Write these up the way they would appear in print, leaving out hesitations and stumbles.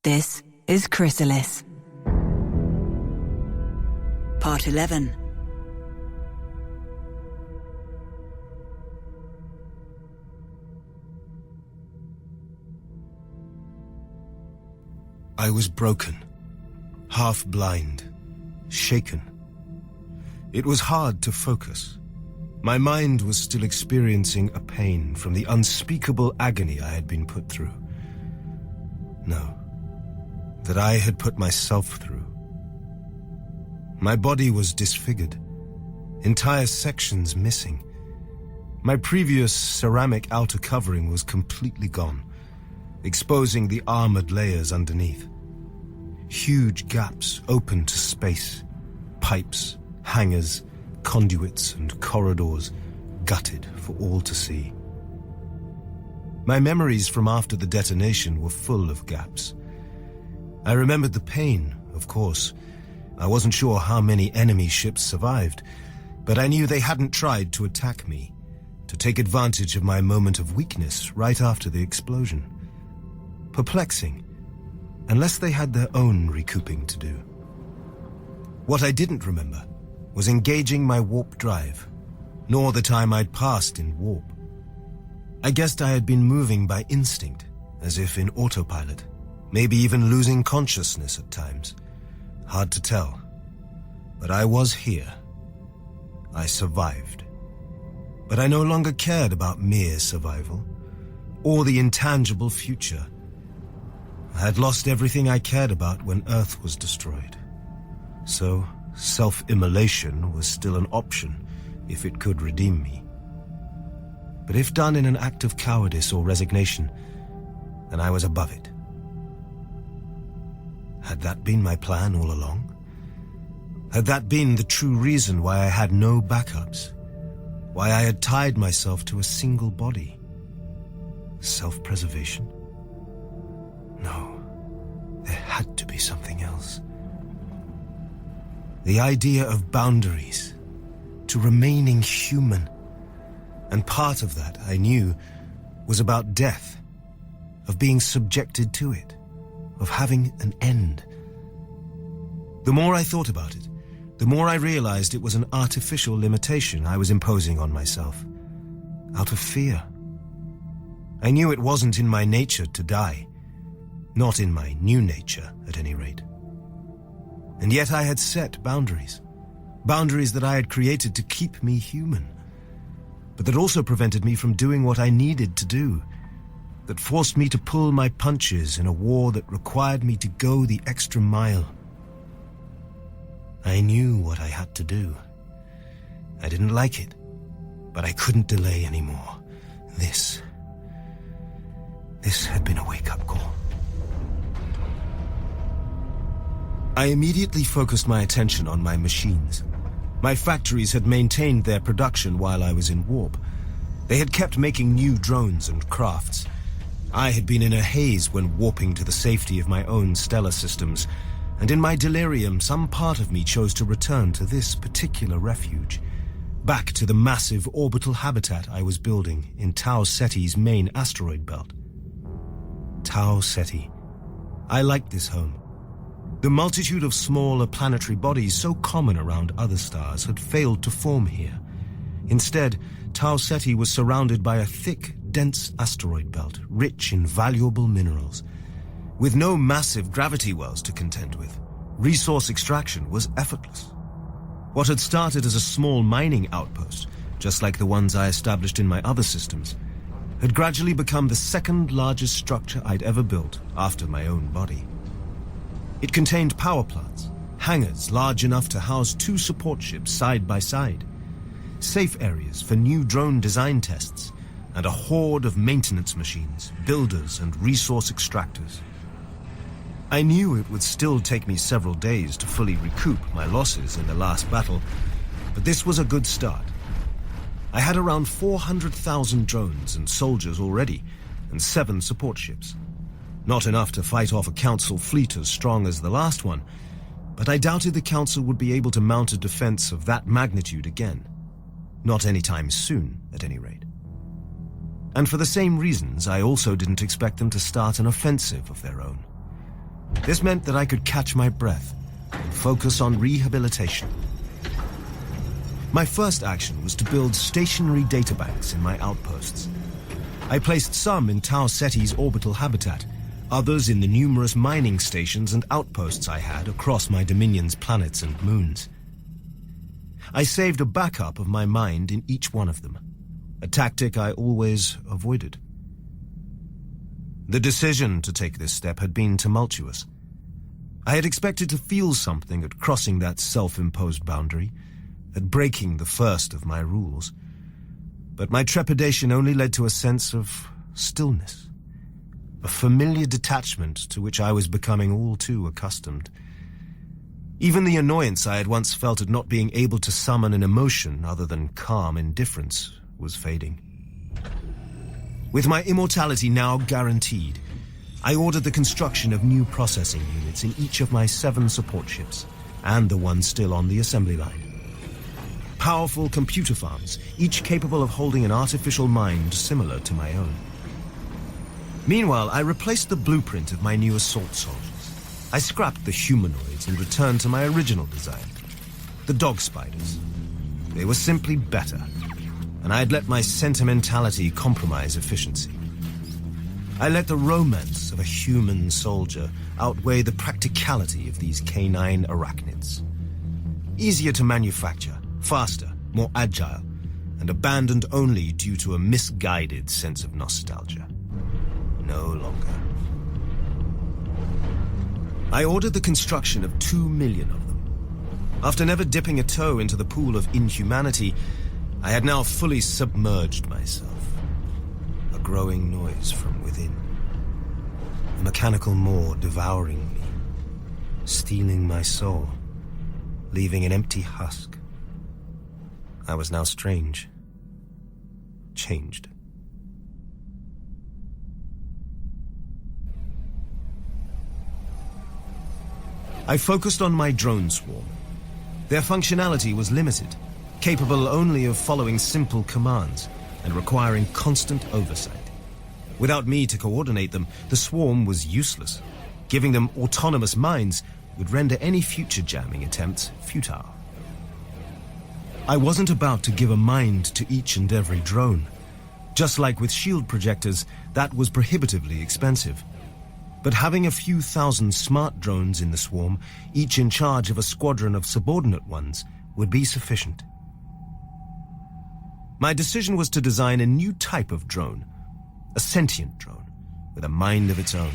This is Chrysalis. Part 11. I was broken, half blind, shaken. It was hard to focus. My mind was still experiencing a pain from the unspeakable agony I had been put through. No, that I had put myself through. My body was disfigured, entire sections missing. My previous ceramic outer covering was completely gone, exposing the armored layers underneath. Huge gaps open to space, pipes, hangars, conduits and corridors gutted for all to see. My memories from after the detonation were full of gaps. I remembered the pain, of course. I wasn't sure how many enemy ships survived, but I knew they hadn't tried to attack me, to take advantage of my moment of weakness right after the explosion. Perplexing, unless they had their own recouping to do. What I didn't remember was engaging my warp drive, nor the time I'd passed in warp. I guessed I had been moving by instinct, as if in autopilot, maybe even losing consciousness at times. Hard to tell. But I was here. I survived. But I no longer cared about mere survival, or the intangible future. I had lost everything I cared about when Earth was destroyed. So, self-immolation was still an option, if it could redeem me. But if done in an act of cowardice or resignation, then I was above it. Had that been my plan all along? Had that been the true reason why I had no backups? Why I had tied myself to a single body? Self-preservation? No, there had to be something else. The idea of boundaries, to remaining human. And part of that, I knew, was about death, of being subjected to it, of having an end. The more I thought about it, the more I realized it was an artificial limitation I was imposing on myself, out of fear. I knew it wasn't in my nature to die, not in my new nature, at any rate. And yet I had set boundaries, boundaries that I had created to keep me human, but that also prevented me from doing what I needed to do, that forced me to pull my punches in a war that required me to go the extra mile. I knew what I had to do. I didn't like it, but I couldn't delay anymore. This had been a wake-up call. I immediately focused my attention on my machines. My factories had maintained their production while I was in warp. They had kept making new drones and crafts. I had been in a haze when warping to the safety of my own stellar systems, and in my delirium, some part of me chose to return to this particular refuge, back to the massive orbital habitat I was building in Tau Seti's main asteroid belt. Tau Seti. I liked this home. The multitude of smaller planetary bodies so common around other stars had failed to form here. Instead, Tau Seti was surrounded by a thick, dense asteroid belt, rich in valuable minerals. With no massive gravity wells to contend with, resource extraction was effortless. What had started as a small mining outpost, just like the ones I established in my other systems, had gradually become the second largest structure I'd ever built after my own body. It contained power plants, hangars large enough to house 2 support ships side by side, safe areas for new drone design tests, and a horde of maintenance machines, builders, and resource extractors. I knew it would still take me several days to fully recoup my losses in the last battle, but this was a good start. I had around 400,000 drones and soldiers already, and 7 support ships. Not enough to fight off a Council fleet as strong as the last one, but I doubted the Council would be able to mount a defense of that magnitude again. Not anytime soon, at any rate. And for the same reasons, I also didn't expect them to start an offensive of their own. This meant that I could catch my breath and focus on rehabilitation. My first action was to build stationary databanks in my outposts. I placed some in Tau Seti's orbital habitat, others in the numerous mining stations and outposts I had across my Dominion's planets and moons. I saved a backup of my mind in each one of them, a tactic I always avoided. The decision to take this step had been tumultuous. I had expected to feel something at crossing that self-imposed boundary, at breaking the first of my rules. But my trepidation only led to a sense of stillness, a familiar detachment to which I was becoming all too accustomed. Even the annoyance I had once felt at not being able to summon an emotion other than calm indifference was fading. With my immortality now guaranteed, I ordered the construction of new processing units in each of my 7 support ships, and the one still on the assembly line. Powerful computer farms, each capable of holding an artificial mind similar to my own. Meanwhile, I replaced the blueprint of my new assault soldiers. I scrapped the humanoids and returned to my original design, the dog spiders. They were simply better, and I had let my sentimentality compromise efficiency. I let the romance of a human soldier outweigh the practicality of these canine arachnids. Easier to manufacture, faster, more agile, and abandoned only due to a misguided sense of nostalgia. No longer. I ordered the construction of 2 million of them. After never dipping a toe into the pool of inhumanity, I had now fully submerged myself. A growing noise from within. A mechanical maw devouring me, stealing my soul, leaving an empty husk. I was now strange, changed. I focused on my drone swarm. Their functionality was limited, capable only of following simple commands and requiring constant oversight. Without me to coordinate them, the swarm was useless. Giving them autonomous minds would render any future jamming attempts futile. I wasn't about to give a mind to each and every drone. Just like with shield projectors, that was prohibitively expensive. But having a few thousand smart drones in the swarm, each in charge of a squadron of subordinate ones, would be sufficient. My decision was to design a new type of drone, a sentient drone, with a mind of its own.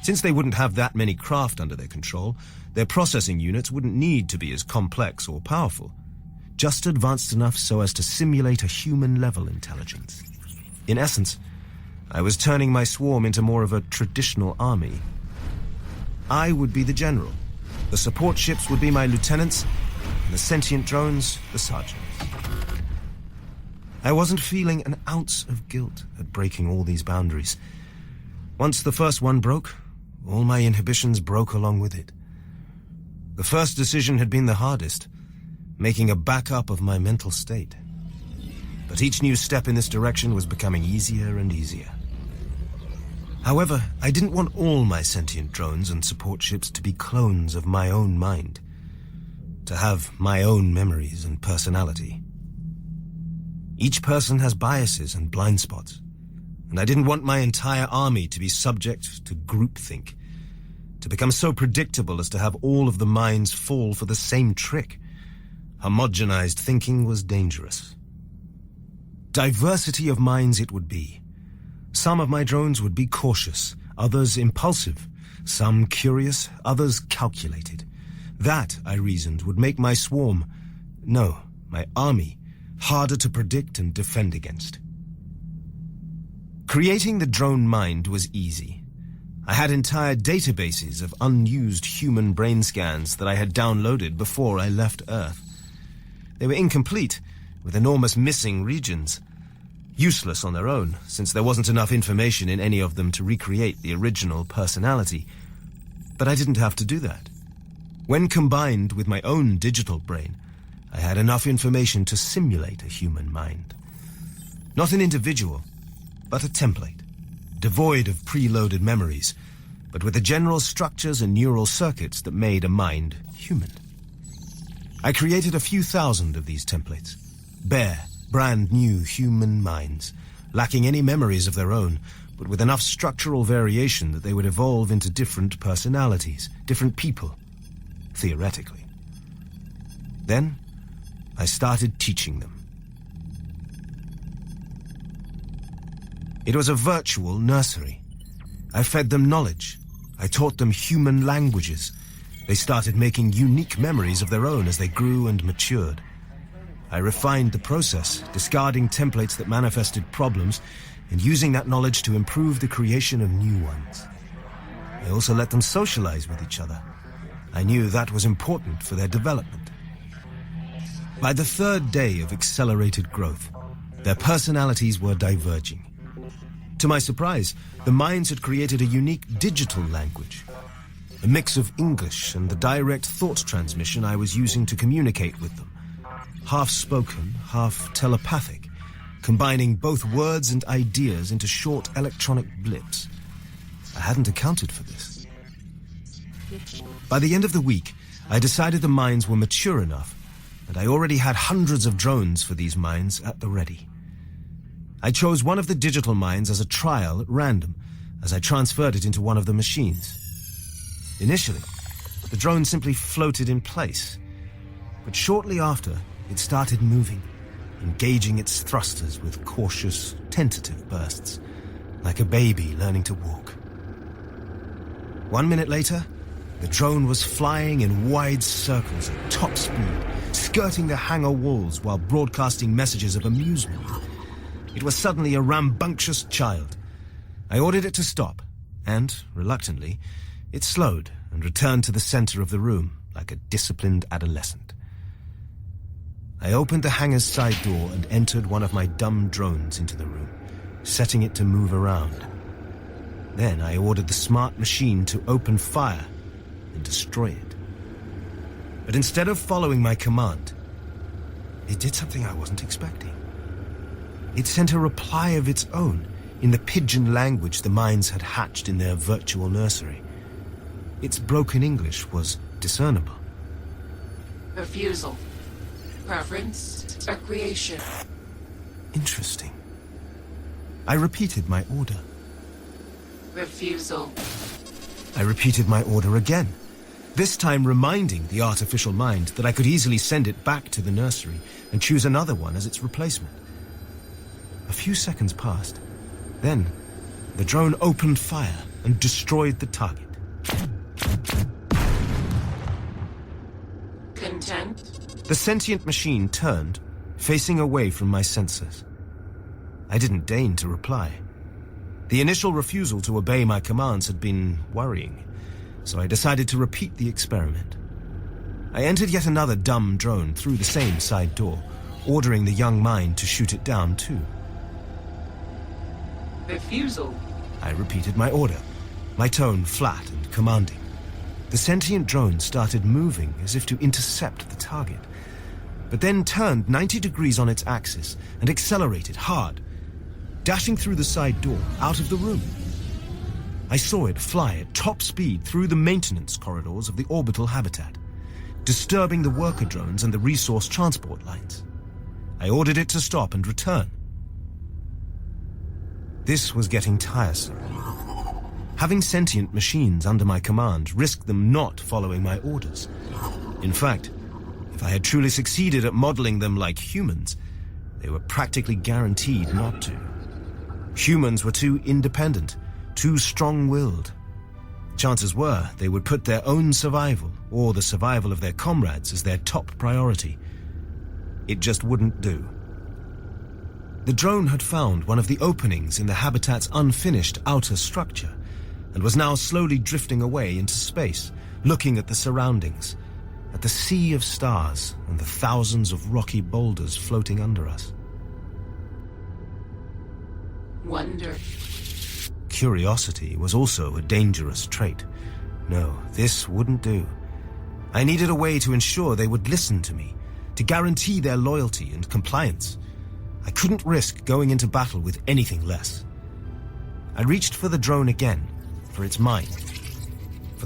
Since they wouldn't have that many craft under their control, their processing units wouldn't need to be as complex or powerful, just advanced enough so as to simulate a human-level intelligence. In essence, I was turning my swarm into more of a traditional army. I would be the general, the support ships would be my lieutenants, and the sentient drones, the sergeants. I wasn't feeling an ounce of guilt at breaking all these boundaries. Once the first one broke, all my inhibitions broke along with it. The first decision had been the hardest, making a backup of my mental state. But each new step in this direction was becoming easier and easier. However, I didn't want all my sentient drones and support ships to be clones of my own mind, to have my own memories and personality. Each person has biases and blind spots, and I didn't want my entire army to be subject to groupthink, to become so predictable as to have all of the minds fall for the same trick. Homogenized thinking was dangerous. Diversity of minds it would be. Some of my drones would be cautious, others impulsive, some curious, others calculated. That, I reasoned, would make my swarm, no, my army, harder to predict and defend against. Creating the drone mind was easy. I had entire databases of unused human brain scans that I had downloaded before I left Earth. They were incomplete, with enormous missing regions. Useless on their own, since there wasn't enough information in any of them to recreate the original personality. But I didn't have to do that. When combined with my own digital brain, I had enough information to simulate a human mind. Not an individual, but a template, devoid of preloaded memories, but with the general structures and neural circuits that made a mind human. I created a few thousand of these templates. Bare, brand new human minds, lacking any memories of their own, but with enough structural variation that they would evolve into different personalities, different people, theoretically. Then, I started teaching them. It was a virtual nursery. I fed them knowledge. I taught them human languages. They started making unique memories of their own as they grew and matured. I refined the process, discarding templates that manifested problems and using that knowledge to improve the creation of new ones. I also let them socialize with each other. I knew that was important for their development. By the third day of accelerated growth, their personalities were diverging. To my surprise, the minds had created a unique digital language, a mix of English and the direct thought transmission I was using to communicate with them. Half spoken, half telepathic, combining both words and ideas into short electronic blips. I hadn't accounted for this. By the end of the week, I decided the minds were mature enough, and I already had hundreds of drones for these minds at the ready. I chose one of the digital minds as a trial at random, as I transferred it into one of the machines. Initially, the drone simply floated in place, but shortly after, it started moving, engaging its thrusters with cautious, tentative bursts, like a baby learning to walk. 1 minute later, the drone was flying in wide circles at top speed, skirting the hangar walls while broadcasting messages of amusement. It was suddenly a rambunctious child. I ordered it to stop, and, reluctantly, it slowed and returned to the center of the room like a disciplined adolescent. I opened the hangar's side door and entered one of my dumb drones into the room, setting it to move around. Then I ordered the smart machine to open fire and destroy it. But instead of following my command, it did something I wasn't expecting. It sent a reply of its own in the pigeon language the minds had hatched in their virtual nursery. Its broken English was discernible. Refusal. Preference. Recreation. Interesting. I repeated my order. Refusal. I repeated my order again, this time reminding the artificial mind that I could easily send it back to the nursery and choose another one as its replacement. A few seconds passed. Then, the drone opened fire and destroyed the target. Content? The sentient machine turned, facing away from my sensors. I didn't deign to reply. The initial refusal to obey my commands had been worrying, so I decided to repeat the experiment. I entered yet another dumb drone through the same side door, ordering the young mind to shoot it down too. Refusal. I repeated my order, my tone flat and commanding. The sentient drone started moving as if to intercept the target, but then turned 90 degrees on its axis and accelerated hard, dashing through the side door, out of the room. I saw it fly at top speed through the maintenance corridors of the orbital habitat, disturbing the worker drones and the resource transport lines. I ordered it to stop and return. This was getting tiresome. Having sentient machines under my command risked them not following my orders. In fact, if I had truly succeeded at modeling them like humans, they were practically guaranteed not to. Humans were too independent, too strong-willed. Chances were they would put their own survival, or the survival of their comrades, as their top priority. It just wouldn't do. The drone had found one of the openings in the habitat's unfinished outer structure, and was now slowly drifting away into space, looking at the surroundings, at the sea of stars and the thousands of rocky boulders floating under us. Wonder. Curiosity was also a dangerous trait. No, this wouldn't do. I needed a way to ensure they would listen to me, to guarantee their loyalty and compliance. I couldn't risk going into battle with anything less. I reached for the drone again, for its mind,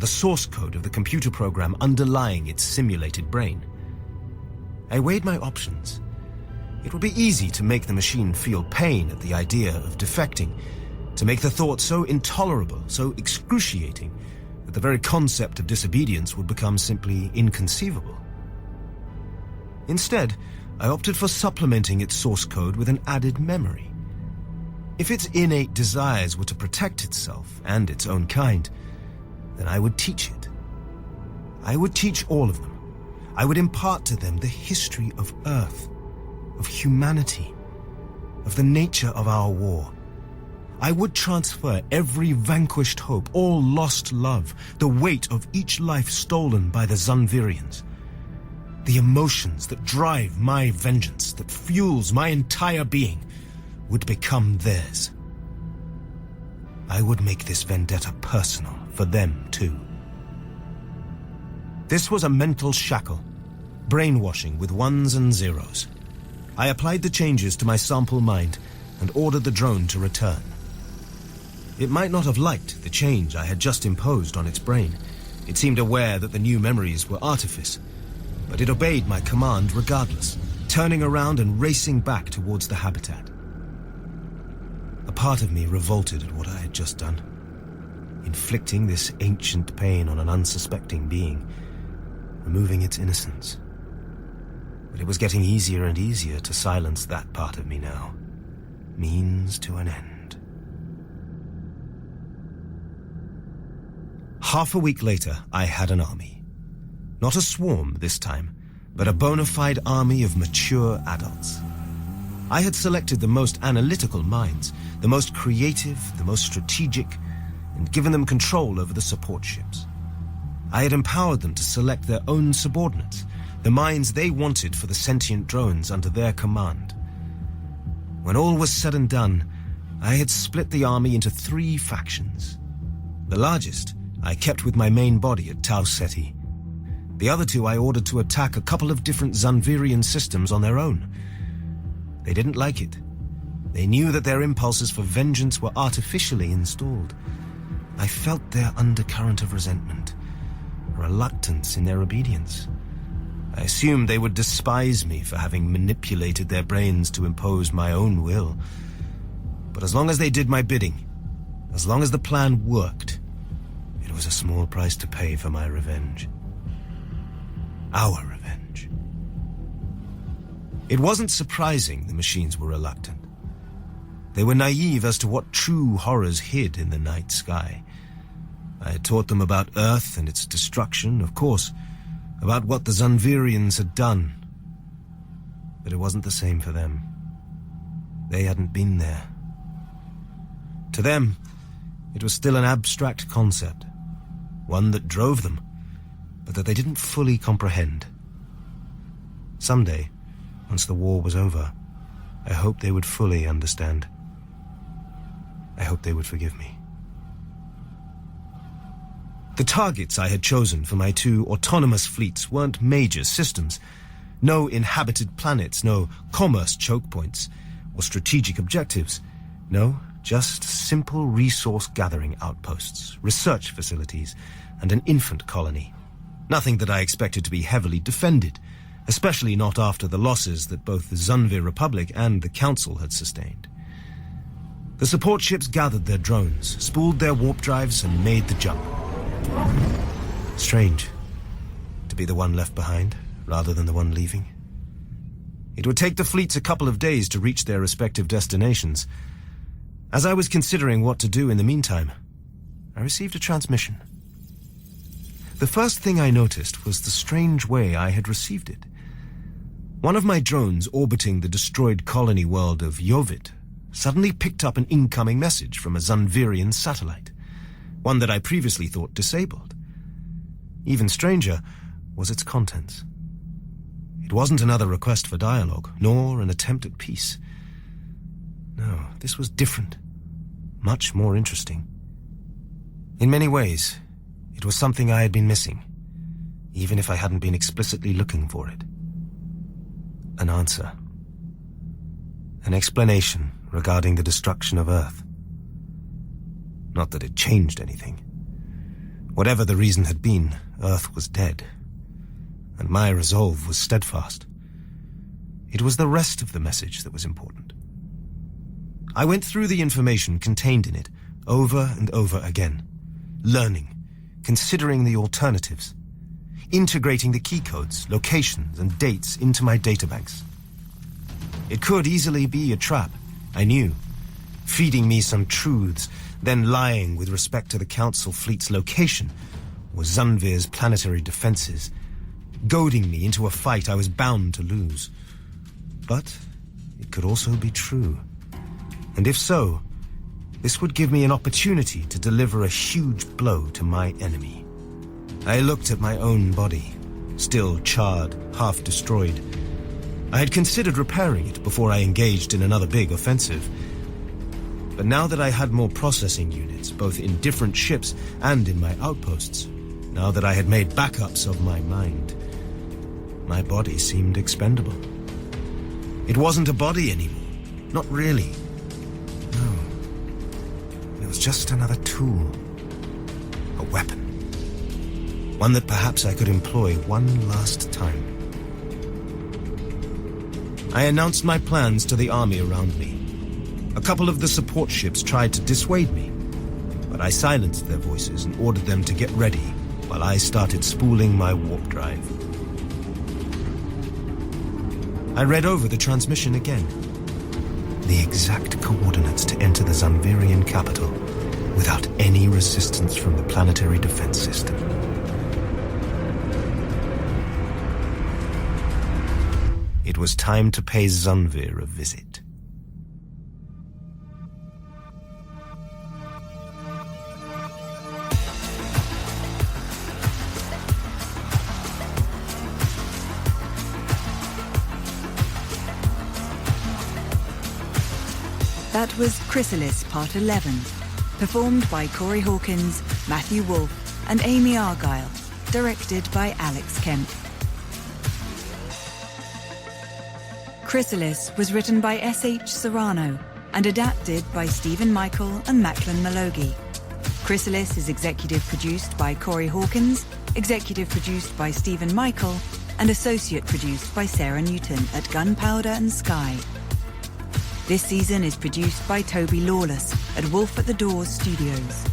the source code of the computer program underlying its simulated brain. I weighed my options. It would be easy to make the machine feel pain at the idea of defecting, to make the thought so intolerable, so excruciating, that the very concept of disobedience would become simply inconceivable. Instead, I opted for supplementing its source code with an added memory. If its innate desires were to protect itself and its own kind, then I would teach it. I would teach all of them. I would impart to them the history of Earth, of humanity, of the nature of our war. I would transfer every vanquished hope, all lost love, the weight of each life stolen by the Zunvirians. The emotions that drive my vengeance, that fuels my entire being, would become theirs. I would make this vendetta personal for them too. This was a mental shackle, brainwashing with ones and zeros. I applied the changes to my sample mind and ordered the drone to return. It might not have liked the change I had just imposed on its brain. It seemed aware that the new memories were artifice, but it obeyed my command regardless, turning around and racing back towards the habitat. A part of me revolted at what I had just done, inflicting this ancient pain on an unsuspecting being, removing its innocence. But it was getting easier and easier to silence that part of me now. Means to an end. Half a week later, I had an army. Not a swarm this time, but a bona fide army of mature adults. I had selected the most analytical minds, the most creative, the most strategic, and given them control over the support ships. I had empowered them to select their own subordinates, the minds they wanted for the sentient drones under their command. When all was said and done, I had split the army into 3 factions. The largest I kept with my main body at Tau Seti. The other 2 I ordered to attack a couple of different Zunvirian systems on their own. They didn't like it. They knew that their impulses for vengeance were artificially installed. I felt their undercurrent of resentment, reluctance in their obedience. I assumed they would despise me for having manipulated their brains to impose my own will. But as long as they did my bidding, as long as the plan worked, it was a small price to pay for my revenge. Our revenge. It wasn't surprising the machines were reluctant. They were naive as to what true horrors hid in the night sky. I had taught them about Earth and its destruction, of course, about what the Zunvirians had done. But it wasn't the same for them. They hadn't been there. To them, it was still an abstract concept, one that drove them, but that they didn't fully comprehend. Someday, once the war was over, I hoped they would fully understand. I hoped they would forgive me. The targets I had chosen for my 2 autonomous fleets weren't major systems. No inhabited planets, no commerce choke points, or strategic objectives. No, just simple resource-gathering outposts, research facilities, and an infant colony. Nothing that I expected to be heavily defended, especially not after the losses that both the Zunvir Republic and the Council had sustained. The support ships gathered their drones, spooled their warp drives, and made the jump. Strange, to be the one left behind, rather than the one leaving. It would take the fleets a couple of days to reach their respective destinations. As I was considering what to do in the meantime, I received a transmission. The first thing I noticed was the strange way I had received it. One of my drones orbiting the destroyed colony world of Yovit suddenly picked up an incoming message from a Zunvirian satellite, one that I previously thought disabled. Even stranger was its contents. It wasn't another request for dialogue, nor an attempt at peace. No, this was different, much more interesting. In many ways, it was something I had been missing, even if I hadn't been explicitly looking for it. An answer. An explanation regarding the destruction of Earth. Not that it changed anything. Whatever the reason had been, Earth was dead, and my resolve was steadfast. It was the rest of the message that was important. I went through the information contained in it over and over again, learning, considering the alternatives, integrating the key codes, locations, and dates into my databanks. It could easily be a trap, I knew, feeding me some truths, then lying with respect to the Council fleet's location or Zunvir's planetary defenses, goading me into a fight I was bound to lose. But it could also be true. And if so, this would give me an opportunity to deliver a huge blow to my enemy. I looked at my own body, still charred, half destroyed. I had considered repairing it before I engaged in another big offensive. But now that I had more processing units, both in different ships and in my outposts, now that I had made backups of my mind, my body seemed expendable. It wasn't a body anymore. Not really. No. It was just another tool. A weapon. One that perhaps I could employ one last time. I announced my plans to the army around me. A couple of the support ships tried to dissuade me, but I silenced their voices and ordered them to get ready while I started spooling my warp drive. I read over the transmission again. The exact coordinates to enter the Zunvirian capital without any resistance from the planetary defense system. It was time to pay Zunvir a visit. That was Chrysalis Part 11, performed by Corey Hawkins, Matthew Wolfe, and Amy Argyle, directed by Alex Kemp. Chrysalis was written by SH Serrano and adapted by Stephen Michael and Makhloghi. Chrysalis is executive produced by Corey Hawkins, executive produced by Stephen Michael, and associate produced by Sarah Newton at Gunpowder and Sky. This season is produced by Toby Lawless at Wolf at the Doors Studios.